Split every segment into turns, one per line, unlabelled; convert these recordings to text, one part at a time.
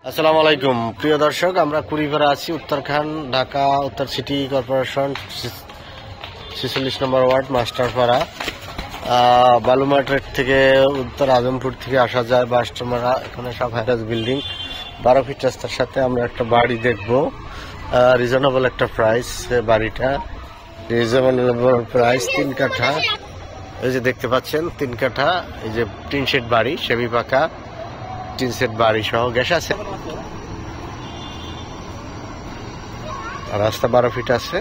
আসসালামু আলাইকুম প্রিয় দর্শক, আমরা কুড়িপাড়া আছি, উত্তরখান, ঢাকা উত্তর সিটি কর্পোরেশন 46 নম্বর ওয়ার্ড, মাস্টারপাড়া। বালুমার্কেট থেকে উত্তর আজমপুর থেকে আসা যায় বাসটামারা। এখানে সব হ্যারাস বিল্ডিং, 12 ফিট রাস্তার সাথে আমরা একটা বাড়ি দেখব। রিজনেবল একটা প্রাইস, বাড়িটা রিজনেবল প্রাইস। 3 কাঠা, এই যে দেখতে পাচ্ছেন 3 কাঠা, এই যে টিন শেড বাড়ি, সেমি পাকা টিন সেট বাড়ি সহ, গ্যাস আছে, রাস্তা 12 ফিট আছে,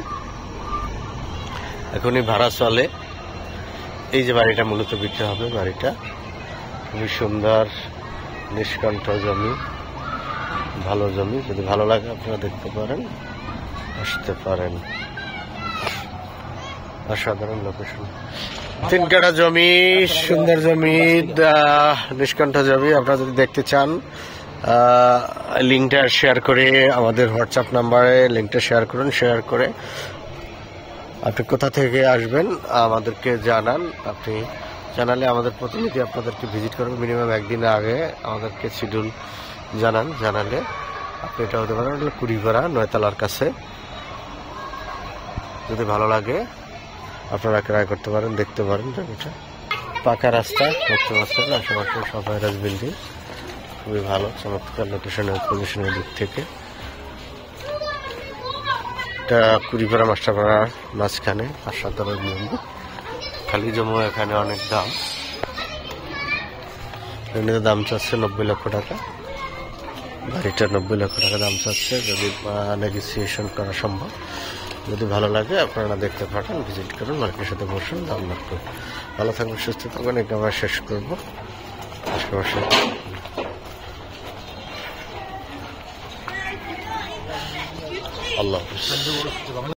এখনই ভাড়া চলে। এই যে বাড়িটা মূলত বিক্রি হবে। বাড়িটা খুবই সুন্দর, নিষ্কণ্ঠ জমি, ভালো জমি। যদি ভালো লাগে আপনারা দেখতে পারেন, আসতে পারেন। অসাধারণ লোকেশন, 3 কাঠা জমি, সুন্দর জমি, নিষ্কণ্ঠ জমি। আপনারা যদি দেখতে চান, লিঙ্কটা শেয়ার করে আমাদের হোয়াটসঅ্যাপ নাম্বারে লিঙ্কটা শেয়ার করুন। শেয়ার করে আপনি কোথা থেকে আসবেন আমাদেরকে জানান। আপনি জানালে আমাদের প্রতিনিধি আপনাদেরকে ভিজিট করবে। মিনিমাম একদিন আগে আমাদেরকে শিডিউল জানান, জানালে আপনি এটা হতে পারেন কুড়িপাড়া 9 তলার কাছে। যদি ভালো লাগে আপনারা ক্রয় করতে পারেন, দেখতে পারেন। জমিটা পাকা রাস্তা দেখতে পাচ্ছেন, আশেপাশে সব হ্যারাস বিল্ডিং, খুবই ভালো, চমৎকার লোকেশনের পজিশনের দিক থেকে। এটা কুড়িপাড়া মাস্টারপাড়ার মাঝখানে, অসাধারণ জমি, খালি জমি। এখানে অনেক দাম, এমনিতে দাম চাচ্ছে 90 লক্ষ টাকা। বাড়িটা 90 লক্ষ টাকা দাম চাচ্ছে, যদি নেগোসিয়েশন করা সম্ভব। যদি ভালো লাগে আপনারা দেখতে পারেন, ভিজিট করুন, মার্কেটের সাথে বসুন, দাম দর করুন। ভালো থাকবেন, সুস্থ থাকবেন। এটা আমরা শেষ করবো। আল্লাহ হাফেজ।